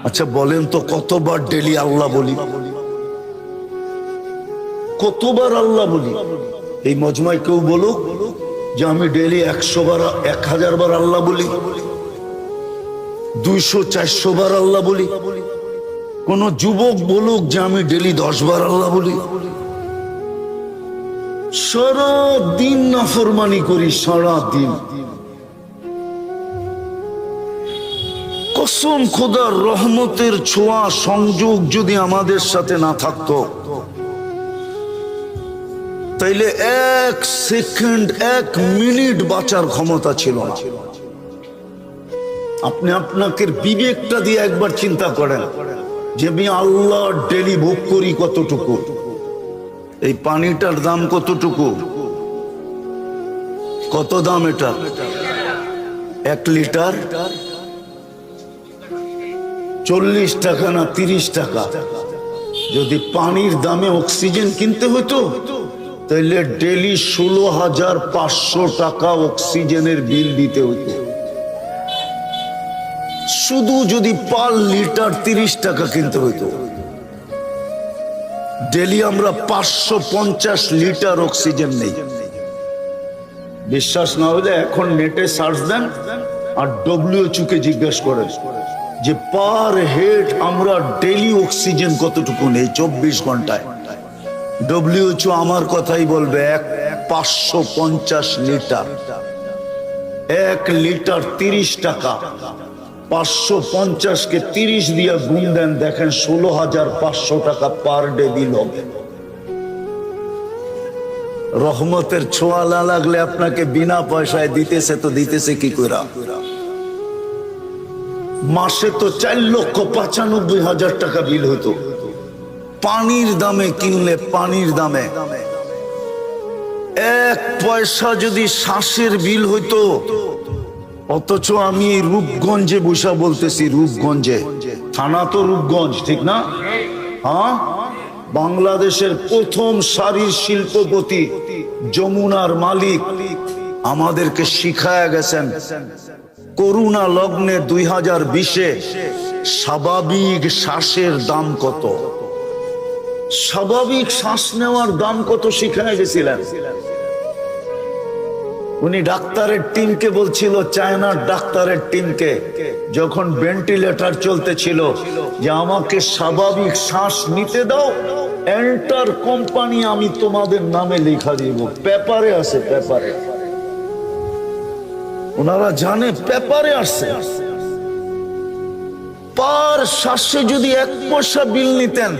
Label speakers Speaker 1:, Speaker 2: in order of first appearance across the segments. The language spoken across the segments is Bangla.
Speaker 1: আচ্ছা বলেন তো কতবার ডেলি আল্লাহ বলি, কতবার আল্লাহ বলি? এই মজমায় কেউ বলুক যে আমি ডেলি 100 বার 1000 বার আল্লাহ বলি, 200-400 বার আল্লাহ বলি। কোন যুবক বলুক যে আমি ডেলি 10 বার আল্লাহ বলি। সারা দিন নাফরমানি করি, সারা দিন। কসম খোদার রহমতের ছোঁয়া সংযোগ যদি আমাদের সাথে না থাকতো, তাইলে 1 সেকেন্ড 1 মিনিট বাঁচার ক্ষমতা ছিল না। আপনি আপনাকে বিবেকটা দিয়ে একবার চিন্তা করেন যে আমি আল্লাহ ডেলি ভোগ করি কতটুকু। এই পানিটার দাম কতটুকু? কত দাম এটা? 1 লিটার 40 টাকা না 30 টাকা। যদি পানির দামে অক্সিজেন কিনতে হতো তাহলে ডেলি 16,500 টাকা অক্সিজেনের বিল দিতে হতো। শুধু যদি পার লিটার 30 টাকা কিনতে হতো, ডেলি আমরা 550 লিটার অক্সিজেন নেই। বিশ্বাস না হলে এখন নেটে সার্চ দেন আর WHO কে জিজ্ঞেস করেন যে পার হেড আমরা ডেলি অক্সিজেন কতটুকু নেই 24 ঘন্টায়। WHO আমার কথাই বলবে 550 লিটার। 1 লিটার 30 টাকা, 550 কে 30 দিয়ে গুণ দেন, দেখেন 16,500 টাকা পার ডে দিল। রহমতের ছোঁয়া না লাগলে আপনাকে বিনা পয়সায় দিতেছে, তো দিতেছে কি করে? মাসে তো 4,95,000 টাকা বিল হতো পানির দামে কিনলে। পানির দামে 1 পয়সা যদি শ্বাসের বিল হইতো। অথচ আমি রূপগঞ্জে বসা বলতেছি, রূপগঞ্জে, থানা তো রূপগঞ্জ, ঠিক না? হ্যাঁ, বাংলাদেশের প্রথম সারির শিল্পপতি যমুনার মালিক আমাদেরকে শিখায়া গেছেন করুণা লগ্নে 2020-এ স্বাভাবিক শ্বাসের দাম কত, স্বাভাবিক শ্বাস নেওয়ার দাম কত শিখায়া গেছিলেন। উনি ডাক্তারের টিমকে বলছিল, চায়নার ডাক্তারের টিমকে, যখন ভেন্টিলেটর চলতেছিল, যে আমাকে স্বাভাবিক শ্বাস নিতে দাও, এন্টার কোম্পানি আমি তোমাদের নামে লেখা দিব। পেপারে আছে, পেপারে। ওনারা জানে পেপারে আসছে। পার শ্বাসে যদি 1 পয়সা বিল নিতেন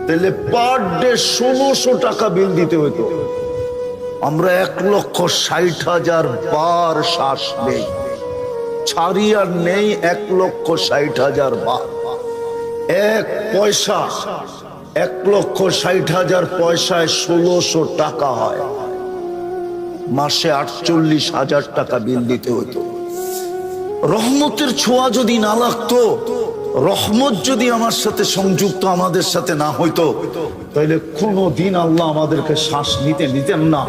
Speaker 1: তাহলে পার ডে 1600 টাকা বিল দিতে হতো। আমরা 1,60,000 বার শ্বাস নেই, ছাড়ি আর নেই 1,60,000 বার। 1 পয়সা 1,60,000 পয়সায় 1600 টাকা হয়। মাসে 48,000 টাকা বিল দিতে হতো। রহমতের ছোঁয়া যদি না লাগতো, রহমত যদি আমার সাথে সংযুক্ত আমাদের সাথে না হইতো, তাহলে কোনদিন আল্লাহ আমাদেরকে শ্বাস নিতে নিতেন না।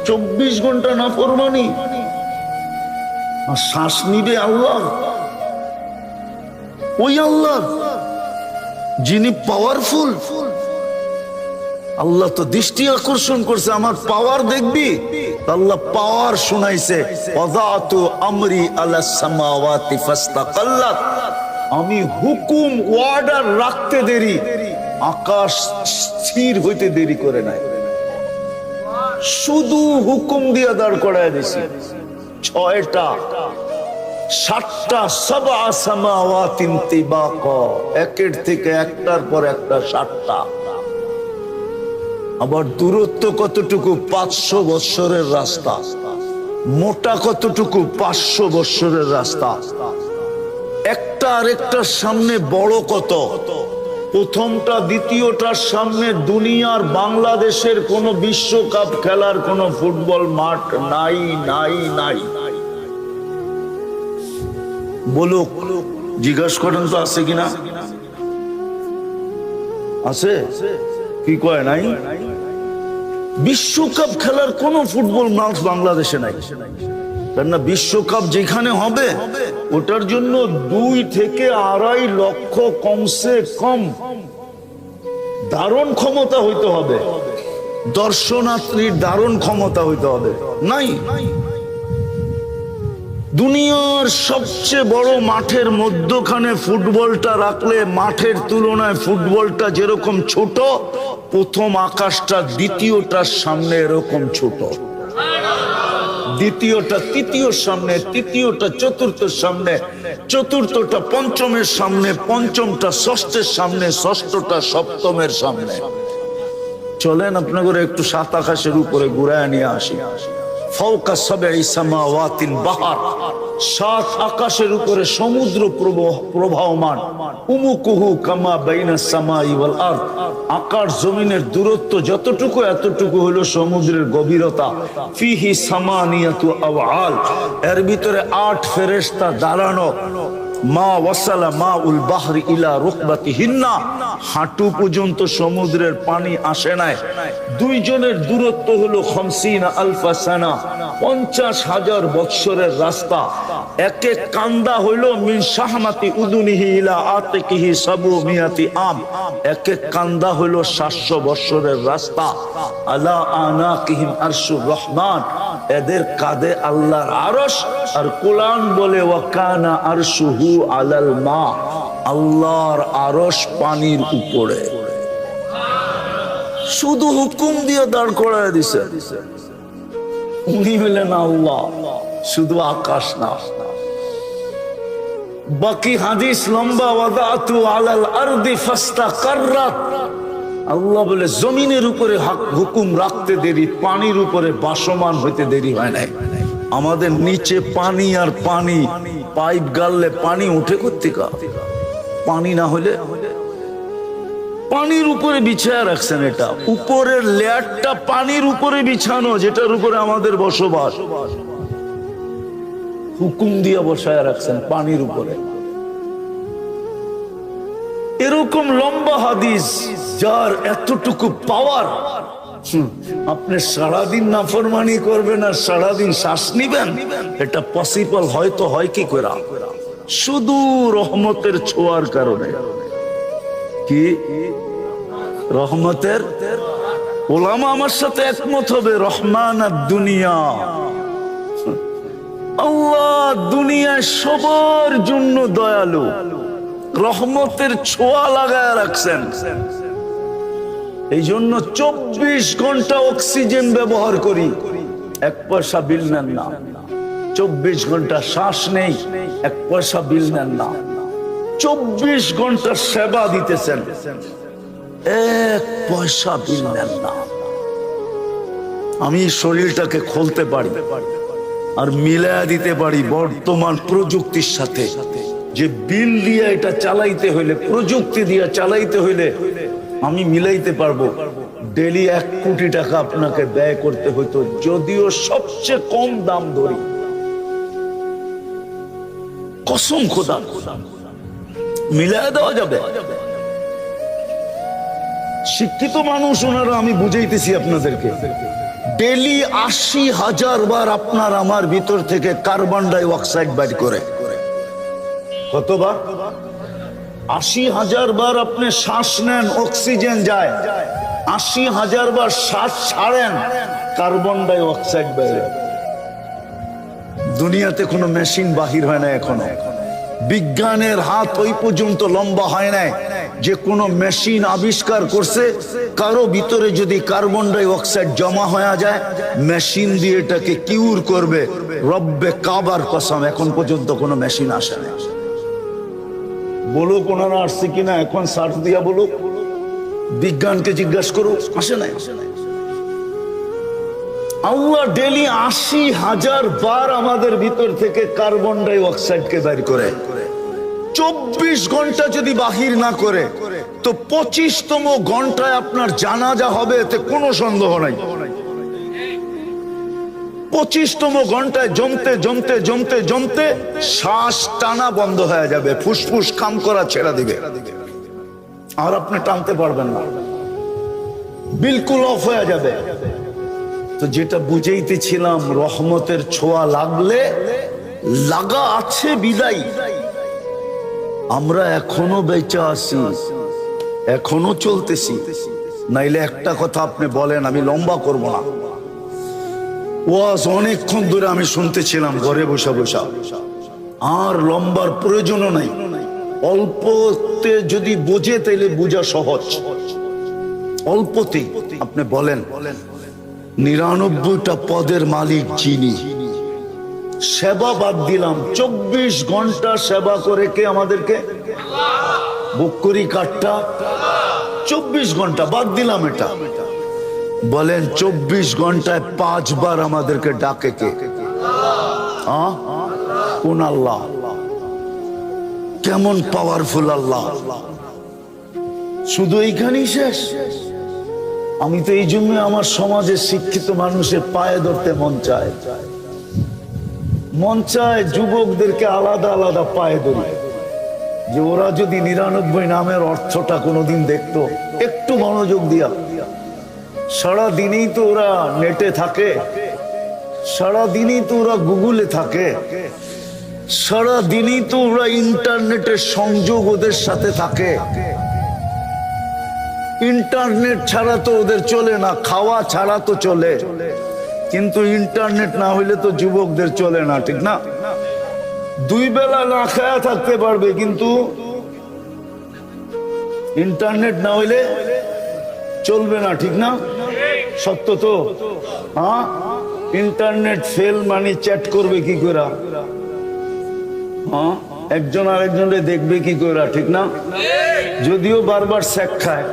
Speaker 1: 24 ঘন্টা না ফরমানি, আর শ্বাস নিবে আল্লাহ। ওই আল্লাহ যিনি পাওয়ারফুল। আল্লাহ তো দৃষ্টি আকর্ষণ করছে, আমার পাওয়ার দেখবি। আল্লাহ পাওয়ার শোনাইছে, ওয়াযাতু আমরি আলাস সামাওয়াতি ফাস্তাকাল্লাত। আমি হুকুম অর্ডার রাখতে দেরি, আকাশ স্থির হইতে দেরি করে নাই। শুধু হুকুম দিয়ে দাঁড় করায় দিছি। 6টা 7টা সাবআ সামাওয়াতিন তিবাকা, একের থেকে একটার পর একটা 7টা। আবার দূরত্ব কতটুকু? 500 বৎসরের রাস্তা। মোটা কতটুকু? 500 বৎসরের রাস্তা। একটা আরেকটার সামনে বড় কত? প্রথমটা দ্বিতীয়টার সামনে দুনিয়ার বাংলাদেশের কোন বিশ্বকাপ খেলার কোন ফুটবল মাঠ নাই, নাই, নাই। বলুক, জিজ্ঞাসা করেন তো আছে কিনা? আছে? কি কয় নাই? বিশ্বকাপ খেলার কোন ফুটবল মাঠ বাংলাদেশে নাই। কেননা বিশ্বকাপ যেখানে হবে ওটার জন্য 2 থেকে 2.5 লক্ষ কমসে কম ধারণ ক্ষমতা হইতে হবে, দর্শনার্থীর ধারণ ক্ষমতা হইতে হবে। নাই, দুনিয়ার সবচেয়ে বড় মাঠের মধ্যখানে ফুটবলটা রাখলে মাঠের তুলনায় ফুটবলটা যেরকম ছোট, প্রথম আকাশটা দ্বিতীয়টার সামনে এরকম ছোট, দ্বিতীয়টা তৃতীয়র সামনে, তৃতীয়টা চতুর্থের সামনে, চতুর্থটা পঞ্চমের সামনে, পঞ্চমটা ষষ্ঠের সামনে, ষষ্ঠটা সপ্তমের সামনে। চলেন আপনাদের একটু সাত আকাশের উপরে ঘুরায় নিয়ে আসি। ফাওকা সাবঈ সামাওয়াতিন বাহার, 7 আকাশের উপরে সমুদ্র প্রবাহমান। উমুকুহু কামা বাইনাস সামাই ওয়াল আরদ, আকাশ জমিনের দূরত্ব যতটুকু এতটুকু হলো সমুদ্রের গভীরতা। ফিহি সামানিয়াতু আওয়াল, এর ভিতরে 8 ফেরেশতা দাঁড়ানো। মা ওয়াসালা মা উল বাহরি ইলা রুকবাতিহিন্না, হাঁটু পর্যন্ত সমুদ্রের পানি আসে নাই। 2 জনের দূরত্ব হলো 50 আলফা সানা, 50,000 বৎসরের রাস্তা। এক এক কান্দা হইল মিন শাহমাতি উদুনিহি ইলা আতিকিহি সাবু মিয়াতি আম, এক এক কান্দা হইল 700 বৎসরের রাস্তা। আলা আনাকিহিম আরশুর রহমান, এদের কাঁধে আল্লাহর আরশ। আর কোরআন বলে ওয়াকানা আরশুহু আলাল মা, আল্লাহর আরশ পানির উপরে। শুধু হুকুম দিয়ে দাঁড় করায় দিছে। উনি হলেন আল্লাহ, শুধু আকাশ না। বাকি হাদিস লম্বা, ওয়াদাতু আলাল আরদি ফাস্তাকাররাত, আল্লাহ বলে জমিনের উপরে হুকুম রাখতে দেরি, পানির উপরে বাসমান হইতে দেরি হয় নাই। আমাদের নিচে পানি আর পানি, পাইপ গাললে পানি উঠে কোত্থেকে? পানি না হলে পানির উপরে বিছায়া রাখছেন। এটা উপরের লেয়ারটা পানির উপরে বিছানো, যেটার উপরে আমাদের বসবাস। হুকুম দিয়ে বসায় রাখছেন পানির উপরে। এরকম লম্বা হাদিস যার এতটুকু পাওয়ার, আপনি সারাদিন নাফরমানি করবেন আর সারাদিন শ্বাস নিবেন, এটা পসিবল হয়তো হয় কি করে? শুধু রহমতের ছোঁয়ার কারণে। কি রহমতের? ওলামা আমার সাথে একমত হবে, রহমান আর দুনিয়া, আল্লাহ দুনিয়ায় সবার জন্য দয়ালু, রহমতের ছোঁয়া লাগায় রাখছেন। এই জন্য 24 ঘন্টা অক্সিজেন ব্যবহার করি, 1 পয়সা বিল নেন না। 24 ঘন্টা শ্বাস নেই, 1 পয়সা বিল নেন না। 24 ঘন্টা সেবা দিতেছেন, 1 পয়সা বিল নেন না। আমি শরীরটাকে খুলতে পারি আর মিলায়া দিতে পারি বর্তমান প্রযুক্তির সাথে। যে বিল দিয়ে এটা চালাইতে হইলে, প্রযুক্তি দিয়ে চালাইতে হইলে আমি মিলাইতে পারবো। ডেলি 1 কোটি টাকা আপনাকে ব্যয় করতে হইতো, যদিও সবচেয়ে কম দাম ধরি। কসম খোদা, মিলায় দেওয়া যাবে। শিক্ষিত মানুষ ওনারা, আমি বুঝাইতেছি আপনাদেরকে, ডেলি 80,000 বার আপনার আমার ভিতর থেকে কার্বন ডাই অক্সাইড বাইর করে। কতবার? 80,000 বার আপনি শ্বাস নেন, অক্সিজেন যায়। 80,000 বার শ্বাস ছাড়েন, কার্বন ডাই অক্সাইড বাইরে। দুনিয়াতে কোনো মেশিন বাহির হয় না এখনো। বিজ্ঞানের হাত ওই পর্যন্ত লম্বা হয় নাই যে কোনো মেশিন আবিষ্কার করছে কারো ভিতরে যদি কার্বন ডাই অক্সাইড জমা হয়ে যায়, মেশিন দিয়ে এটাকে কিউর করবে। রব্বে কাবার কসম, এখন পর্যন্ত কোনো মেশিন আসে না। বলুক ওনারা আসছে কিনা, এখন সার্চ দিয়া বলুক, বিজ্ঞানকে জিজ্ঞাসা করুক, আসে নাই। আল্লাহ ডেলি 80,000 বার আমাদের ভিতর থেকে কার্বন ডাই অক্সাইডকে বের করে। 24 ঘন্টা যদি বাহির না করে তো 25তম ঘন্টায় আপনার জানাজা হবে, এতে কোনো সন্দেহ নাই। 25তম ঘন্টায় জমতে জমতে জমতে জমতে শ্বাস টানা বন্ধ হয়ে যাবে, ফুসফুস কাম করা ছেড়ে দিবে, আর আপনি টানতে পারবেন না, বিলকুল অফ হয়ে যাবে। তো যেটা বুঝাইতেছিলাম, রহমতের ছোঁয়া লাগলে লাগা আছে বিদায় আমরা এখনো বেঁচে আছি, এখনো চলতেছি। নাইলে একটা কথা আপনি বলেন, আমি লম্বা করব না, ওয়াজ অনেকক্ষণ ধরে আমি শুনতেছিলাম ঘরে বসে বসে, আর লম্বার প্রয়োজনও নাই। অল্পতে যদি বোঝে তাইলে বোঝা সহজ। অল্পতে আপনি বলেন 99টা পদের মালিক যিনি, সেবা বাদ দিলাম, 24 ঘন্টা সেবা করে কে আমাদেরকে? বকরি কাঠটা 24 ঘন্টা বাদ দিলাম, এটা বলেন 24 ঘন্টায় 5 বার আমাদেরকে ডাকে কে? কোন আল্লাহ? কেমন পাওয়ারফুল আল্লাহ! শুধু এইখানেই শেষ? আমি তো এই জন্য আমার সমাজের শিক্ষিত মানুষের পায়ে ধরতে মন চায়, যুবকদেরকে আলাদা আলাদা পায়ে ধরি, যে ওরা যদি 99 নামের অর্থটা কোনোদিন দেখতো, একটু মনোযোগ দিয়া। সারা দিনই তো ওরা নেটে থাকে, সারা দিনই তো ওরা গুগলে থাকে, সারা দিনই তো ওরা ইন্টারনেটের সংযোগ ওদের সাথে থাকে। ইন্টারনেট ছাড়া তো ওদের চলে না, খাওয়া ছাড়া তো চলে, কিন্তু ইন্টারনেট না হইলে তো যুবকদের চলে না, ঠিক না? 2 বেলা না খায়া থাকতে পারবে, কিন্তু ইন্টারনেট না হইলে চলবে না, ঠিক না? সত্য তো? হ্যাঁ, ইন্টারনেট ফেল মানে চ্যাট করবে কি করে? হ্যাঁ, একজন আরেকজনকে দেখবে কি করে, ঠিক না? যদিও বারবার শেখ খায়,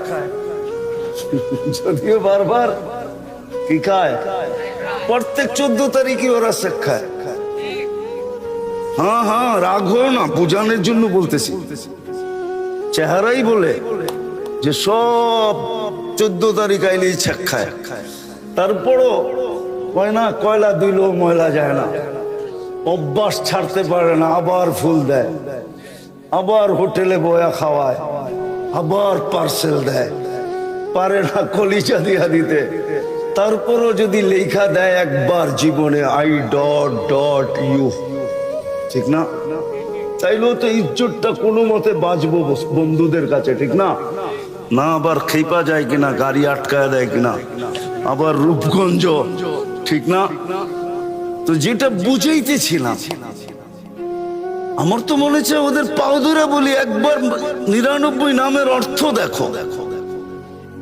Speaker 1: যদিও বারবার কি খায়, প্রত্যেক 14 তারিখে ওরা শেখ খায়। হ্যাঁ হ্যাঁ, রাগ হও না, বোঝানোর জন্য বলতেছি। চেহারাই বলে যে সব 14 তারিখ আইলেই শেখ খায়, তারপরও কয় না কয়লা দিলেও ময়লা যায় না, অভ্যাস ছাড়তে পারে না, আবার ফুল দেয়, আবার হোটেলে বয়া খাওয়ায়, আবার পার্সেল দেয়, পারে না কলিজা দিয়া দিতে। তারপরও যদি লেখা দেয় একবার জীবনে I.U, ঠিক না? চাইলেও তো ইজ্জতটা কোনো মতে বাঁচবো বন্ধুদের কাছে, ঠিক না? না আবার খেপা যায় কিনা, গাড়ি আটকায় দেয় কিনা, আবার রূপগঞ্জ, ঠিক না? তো যেটা বুঝাইতেছিলাম, আমার তো মনে হচ্ছে ওদের পাও ধরে বলি, একবার 99 নামের অর্থ দেখো,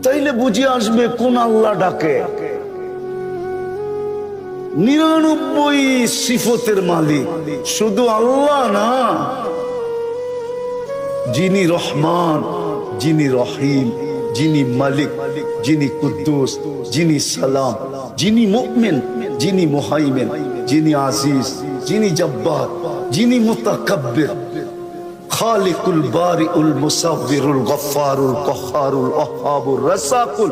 Speaker 1: তাইলে বুঝে আসবে কোন আল্লাহ ডাকে। 99 সিফতের মালিক শুধু আল্লাহ না, যিনি রহমান, যিনি রহিম, যিনি মালিক, যিনি কুদ্দুস, যিনি সালাম, যিনি মুমিন, যিনি মুহাইমিন, যিনি আজিজ, যিনি জব্বার, যিনি মুতাকাব্বির, খালিকুল বারিউল মুসাব্বিরুল গফফারুল কহ্হারুল ওয়াহ্হাবুর রাসাকুল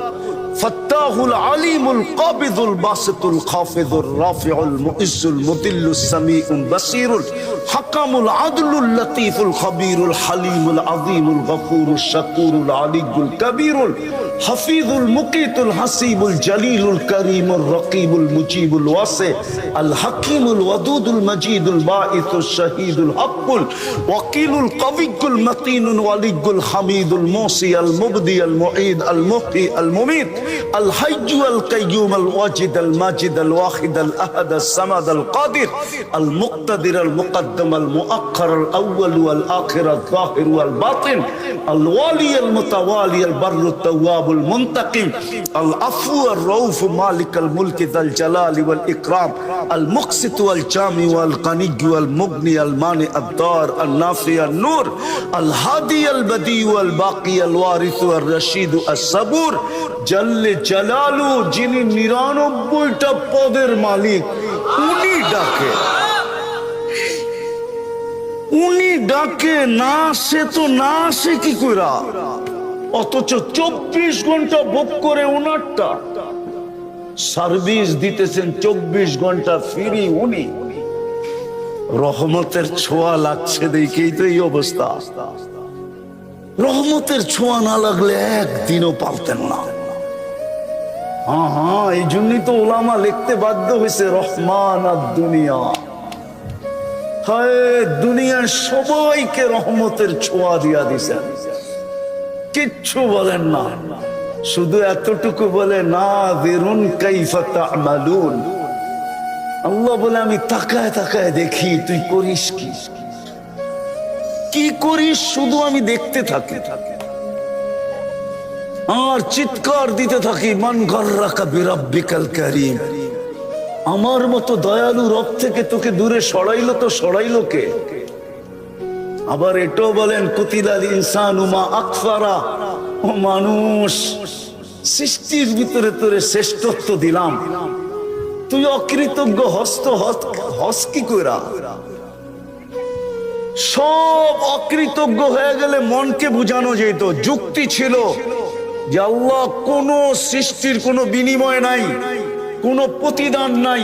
Speaker 1: ফাত্তাহুল আলিমুল কাবিদুল বাসিতুল খাফিদুর রাফিউল মুইজ্জুল মুদিল্লুস সামিউল বাসিরুল হাকামুল আদলুল লতীফুল খবীরুল হালিমুল আযীমুল গফুরুশ শাকুরুল আলিয়্যুল কবীরুল হাফিজুল মুকিতুল হাসিবুল জলিলুল করিমুর রকিবুল মুজিবুল ওয়াসি আল হাকিমুল ওয়াদুদুল মজিদুল বাঈসুশ শাহীদুল হকুল ওয়াকিলুল কবিয়্যুল মতিনুল ওয়ালিয়্যুল হামিদুল মুসি আল মুবদি আল মুঈদ আল মুহয়ি আল মুমীত আল হাইয়্যু আল কাইয়্যুম আল ওয়াজিদ আল মাজিদ আল ওয়াহিদ আল আহাদ আল সামাদ আল কাদির আল মুক্তাদির আল মুকদ্দম আল মুআক্খার আল আউয়াল ওয়াল আখির আল যাহির ওয়াল বাতিন আল ওয়ালি আল মুতাওয়ালি আল বাররু التواب المنتقم العفو الرؤوف مالك الملك ذا الجلال والإكرام المقسط والجامع والغني والمغني المانع الضار النافع النور الهادي البديع الباقي الوارث الرشيد الصبور جل جلاله যিনি 99টা পদের মালিক, উনি ডাকে, উনি ডাকে, না সে তো না আসে কি কইরা, অথচ 24 ঘন্টা ভোগ করে উনারটা সার্ভিস দিতেছেন, 24 ঘন্টা ফ্রি উনি। রহমতের ছোঁয়া লাগছে দেখেই তো এই অবস্থা। রহমতের ছোঁয়া না লাগলে একদিনও পারতেন না, হ্যাঁ হ্যাঁ, এই জন্যই তো ওলামা লিখতে বাধ্য হয়েছে রহমান আর দুনিয়া। হায়, দুনিয়ার সবাইকে রহমতের ছোঁয়া দিয়া দিছেন, কিচ্ছু বলেন না, শুধু এতটুকু বলে না বেরুন কাইফা তা'মালুন। আল্লাহ বলে আমি তাকায় তাকায় দেখি তুই করিস কি, কি করিস শুধু আমি দেখতে থাকি আর চিৎকার দিতে থাকি, মান গাররাকা বিরাব্বিকাল কারীম। আমার মতো দয়ালু রব থেকে তোকে দূরে সরাইলো তো সরাইলো কে? আবার এটাও বলেন কুতিলাল ইনসানু মা আকফারা, ও মানুষ, সৃষ্টির ভিতরে তোরে শ্রেষ্ঠত্ব দিলাম, তুই অকৃতজ্ঞ হস্ত হস কি কইরা? সব অকৃতজ্ঞ হয়ে গেলে মনকে বুঝানো যেত, যুক্তি ছিল যে আল্লাহ কোন সৃষ্টির কোনো বিনিময় নাই, কোনো প্রতিদান নাই,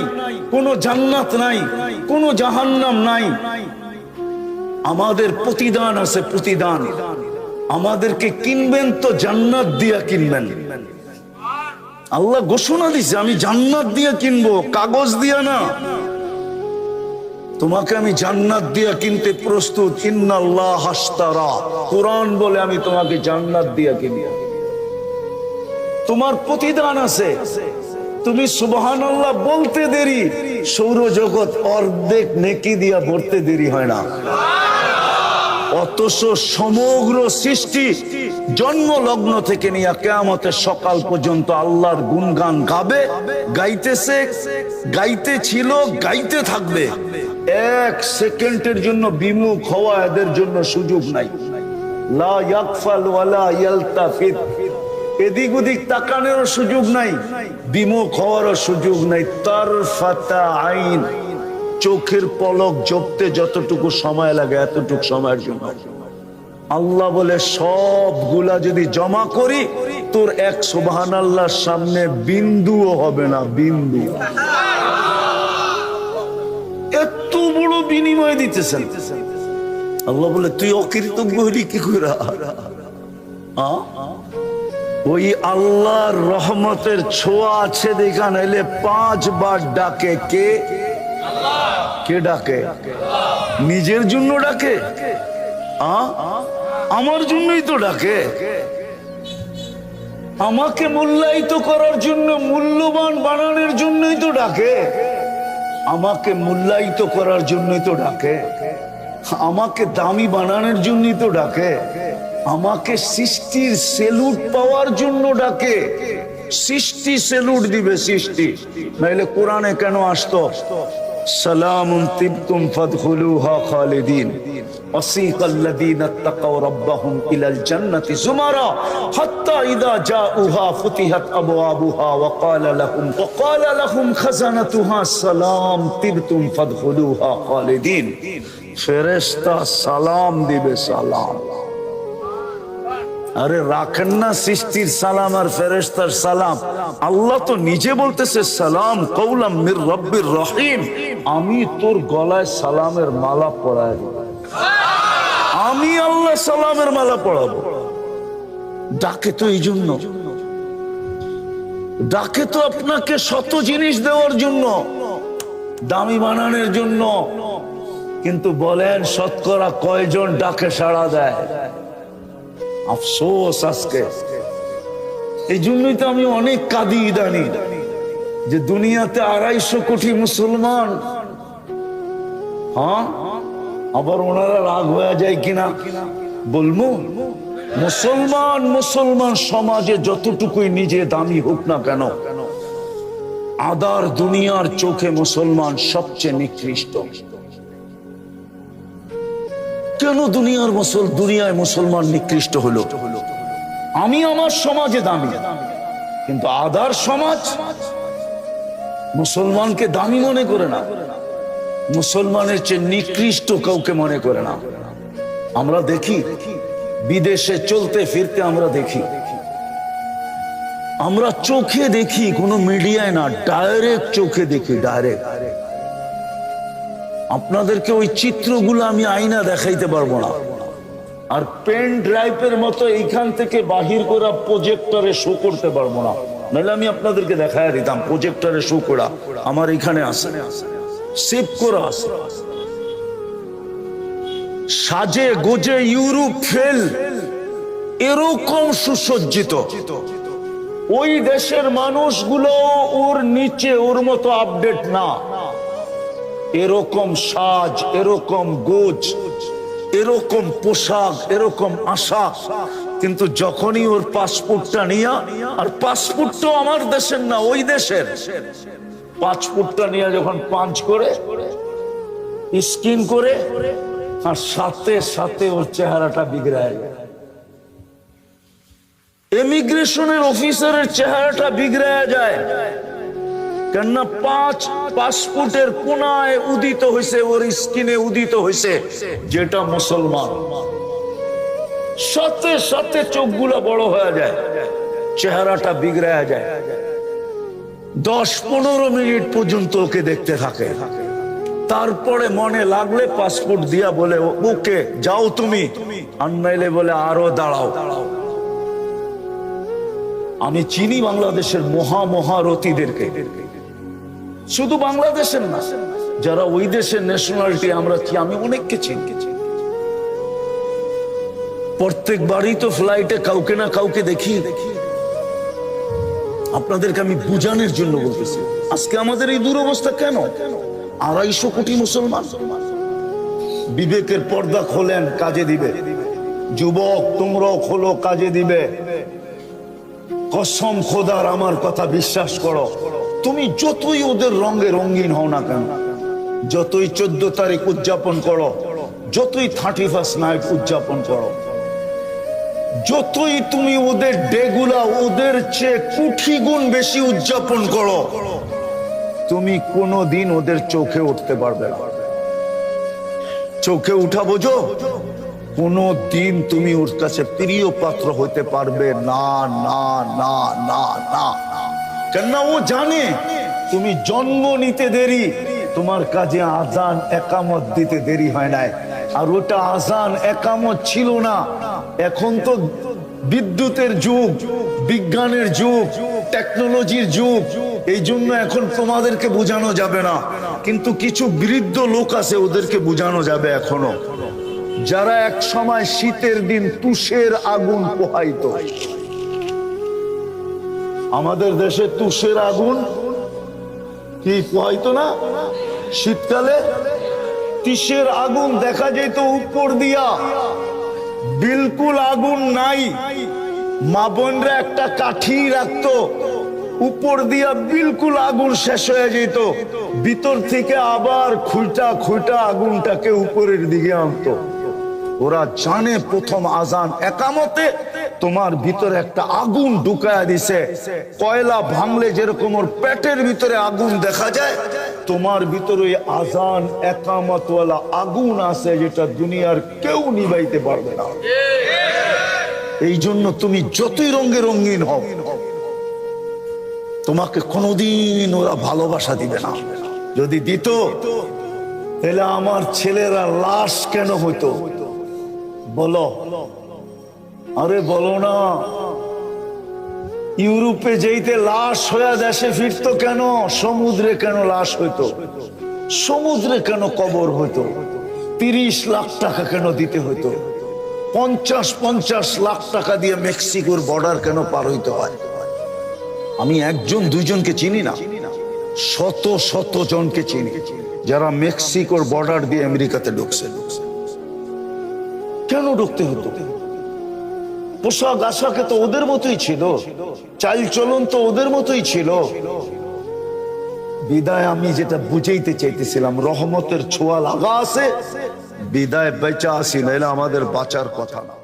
Speaker 1: কোনো জান্নাত নাই, কোনো জাহান্নাম নাই। আমাদের প্রতিদান আছে, প্রতিদান। আমাদেরকে কিনবেন তো জান্নাত দিয়া কিনবেন। আল্লাহ ঘোষণা দিছে আমি জান্নাত দিয়া কিনবো, কাগজ দিয়া না। তোমাকে আমি জান্নাত দিয়া কিনতে প্রস্তুত। ইন্নাল্লাহ আশতারা, কোরআন বলে আমি তোমাকে জান্নাত দিয়া কিনবো। তোমার প্রতিদান আছে, তুমি সুবহানাল্লাহ বলতে দেরি, সৌরজগৎ অর্ধেক নেকি দিয়া ভরতে দেরি হয় না। অথচ সমগ্র সৃষ্টি জন্ম লগ্ন থেকে নিয়ে কিয়ামতের সকাল পর্যন্ত আল্লাহর গুণগান গাবে, গাইতেছে, গাইতেছিল, গাইতে থাকবে। এক সেকেন্ডের জন্য বিমুখ হওয়া এদের জন্য সুযোগ নাই। লা ইয়াগফাল ওয়ালা ইয়ালতাফিত, এদিক ওদিক তাকানোর সুযোগ নাই, বিমুখ হওয়ারও সুযোগ নাই। তারফাতা আইন, চোখের পলক জপতে যতটুকু সময় লাগে এতটুকু সময়ের জন্য। আল্লাহ বলে সবগুলা যদি জমা করি তোর এক সুবহানাল্লাহর সামনে বিন্দুও হবে না, বিন্দু। এত বড় বিনিময় দিতেছেন। আল্লাহ বলে তুই অকৃতজ্ঞ হলি কি করে? ওই আল্লাহর রহমতের ছোঁয়া আছে দেখা নাইলে 5 বার ডাকে কে? কে ডাকে? নিজের জন্য ডাকে? আমার জন্যই তো ডাকে। আমাকে মূল্যায়িত করার জন্য, মূল্যবান বানানোর জন্যই তো ডাকে। আমাকে মূল্যায়িত করার জন্যই তো ডাকে। আমাকে দামি বানানোর জন্যই তো ডাকে। আমাকে সৃষ্টির সেলুট পাওয়ার জন্য ডাকে। সৃষ্টি সেলুট দিবে, সৃষ্টি, নাইলে কোরআনে কেন আসতো সালামুন তিবতুম ফাদখুলুহা খালিদিন ওয়াসিকাল্লাযীনা তাকাউ রাব্বাহুম ইলাল জান্নাতি যুমারা হাত্তা ইযা জাউহা ফুতিহাত আবওয়াবুহা ওয়া ক্বালা লাহুম খাজানাতুহা সালাম তিবতুম ফাদখুলুহা খালিদিন। ফেরেশতা সালাম দিবে, সালাম। আরে রাখেন না সৃষ্টির সালাম আর ফেরেশতার সালাম। আল্লাহ তো নিজে বলতেছে সালাম কওলাম মির রব্বির রহিম। আমি তোর গলায় সালামের মালা পরাই দেব, আমি আল্লাহ সালামের মালা পরাবো। ডাকে তো এই জন্য, ডাকে তো আপনাকে শত জিনিস দেওয়ার জন্য, দামি বানানোর জন্য। কিন্তু বলেন শতকরা কয়জন ডাকে সাড়া দেয়? আফসোস আজকে। এই জন্যই তো আমি অনেক কাঁদি ইদানি, যে দুনিয়াতে 250 কোটি মুসলমান। হ্যাঁ, আবার ওনারা রাগ হয়ে যায় কিনা বলবো। মুসলমান মুসলমান সমাজে যতটুকুই নিজে দামি হোক না কেন, আদার দুনিয়ার চোখে মুসলমান সবচেয়ে নিকৃষ্ট। কেন দুনিয়ায় মুসলমান নিকৃষ্ট হলো? আমি আমার সমাজে দামি, কিন্তু আদার সমাজ মুসলমানকে দামি মনে করে না, মুসলমানের চেয়ে নিকৃষ্ট কাউকে মনে করে না। আমরা দেখি বিদেশে চলতে ফিরতে, আমরা দেখি, আমরা চোখে দেখি, কোনো মিডিয়ায় না, ডাইরেক্ট চোখে দেখি, ডাইরেক্ট। আপনাদেরকে ওই চিত্রগুলো আমি আয়না দেখাইতে পারবো না, আর পেন ড্রাইভের মতো এইখান থেকে বাহির করা প্রজেক্টরে শো করতে পারবো না। নাহলে আমি আপনাদেরকে দেখায় দিতাম প্রজেক্টরে শো করা, আমার এখানে আছে, সেভ করা আছে। সাজে গোজে ইউরোপ ফেল, এরকম সুসজ্জিত। ওই দেশের মানুষগুলো ওর নিচে, ওর মতো আপডেট না। এরকম সাজ, এরকম গোজ, এরকম পোশাক, এরকম আশা। কিন্তু যখনই ওর পাসপোর্টটা নিয়ে, আর পাসপোর্টটাও আমার দেশের না, ওই দেশের, পাসপোর্টটা নিয়ে যখন পাঞ্চ করে, স্ক্যান করে, আর সাথে সাথে ওর চেহারাটা বিগড়ায় যায়। ইমিগ্রেশনের অফিসারের চেহারাটা বিগড়ায় যায়, কেননা 5 পাসপোর্টের কোনায় উদিত হয়েছে, ওর স্কিনে উদিত হয়েছে যেটা মুসলমান। সাথে সাথে চোখগুলো বড় হয়ে যায়, চেহারাটা বিগড়ায় যায়। 10-15 মিনিট পর্যন্ত ওকে দেখতে থাকে, তারপরে মনে লাগলে পাসপোর্ট দিয়া বলে ওকে যাও তুমি, আর নাইলে বলে আরো দাঁড়াও। আমি চিনি বাংলাদেশের মহারথীদেরকে, শুধু বাংলাদেশের না, যারা ওই দেশের ন্যাশনালিটি আমরা, আমি অনেককে চিনি। প্রত্যেকবারই তো ফ্লাইটে কাউকে না কাউকে দেখি। আপনাদেরকে আমি বুঝানোর জন্য বলতেছি, আজকে আমাদের এই দুরবস্থা কেন? 250 কোটি মুসলমান। বিবেকের পর্দা খোলেন, কাজে দিবে। যুবক তোমরাও খোলো, কাজে দিবে। কসম খোদার, আমার কথা বিশ্বাস করো। তুমি যতই ওদের রঙে রঙিন হও না কেন, যতই 14 তারিখ উদযাপন করো, যতই 31st নাইট উদযাপন করো, যতই তুমি ওদের ডেগুলা ওদের চেয়ে কোটি গুণ বেশি উদযাপন করো, তুমি কোনোদিন ওদের চোখে উঠতে পারবে না। চোখে উঠা বোঝো? কোনো দিন তুমি ওর কাছে প্রিয় পাত্র হতে পারবে না, না না না না। কেননা ও জানে তুমি জন্ম নিতে দেরি, তোমার কাজে আজান একামত দিতে দেরি হয় নাই। আর ওটা আজান একামত ছিল না। এখন তো বিদ্যুতের যুগ, বিজ্ঞানের যুগ, টেকনোলজির যুগ। এই জন্য এখন তোমাদেরকে বোঝানো যাবে না, কিন্তু কিছু বৃদ্ধ লোক আছে, ওদেরকে বোঝানো যাবে এখনো, যারা এক সময় শীতের দিন তুষের আগুন পোহাইতো। আমাদের দেশে তুষের আগুন কি পোহাইতো না? শীতকালে তুষের আগুন দেখা যেত উপর দিয়া, বিলকুল আগুন নাই। মা বোনরা একটা কাঠি রাখতো, উপর দিয়া বিলকুল আগুন শেষ হয়ে যেত, ভিতর থেকে আবার খুঁটা খুঁটা আগুনটাকে উপরের দিকে আনতো। ওরা জানে প্রথম আজান একামতে তোমার ভিতরে একটা আগুন ঢুকায়া দিছে। কয়লা ভাঙলে যেরকম ওর পেটের ভিতরে আগুন দেখা যায়, তোমার ভিতরে আজান একামতওয়ালা আগুন আছে, যেটা দুনিয়ার কেউ নিভাইতে পারবে না। এই জন্য তুমি যতই রঙে রঙিন হও, তোমাকে কোনোদিন ওরা ভালোবাসা দিবে না। যদি দিত, তাহলে আমার ছেলেরা লাশ কেন হইতো? বলো, আরে বলো না। ইউরোপে যেতে লাশ হয়ে দেশে ফিরতো কেন? সমুদ্রে কেন লাশ হইতো? সমুদ্রে কেন কবর হইতো? 30 লাখ টাকা কেন দিতে হইতো? 50 লাখ টাকা দিয়ে মেক্সিকোর বর্ডার কেন পার হইতে হয়? আমি 1-2জনকে চিনি না, শত শত জনকে চিনি যারা মেক্সিকোর বর্ডার দিয়ে আমেরিকাতে ঢুকছে। কেন ঢুকতে হতো? পোশাক আশাকে তো ওদের মতোই ছিল, চাল চলন তো ওদের মতোই ছিল। বিদায় আমি যেটা বুঝাইতে চাইতেছিলাম, রহমতের ছোঁয়া লাগা আছে, বিদায় বেঁচা আসি, নাইলে আমাদের বাঁচার কথা না।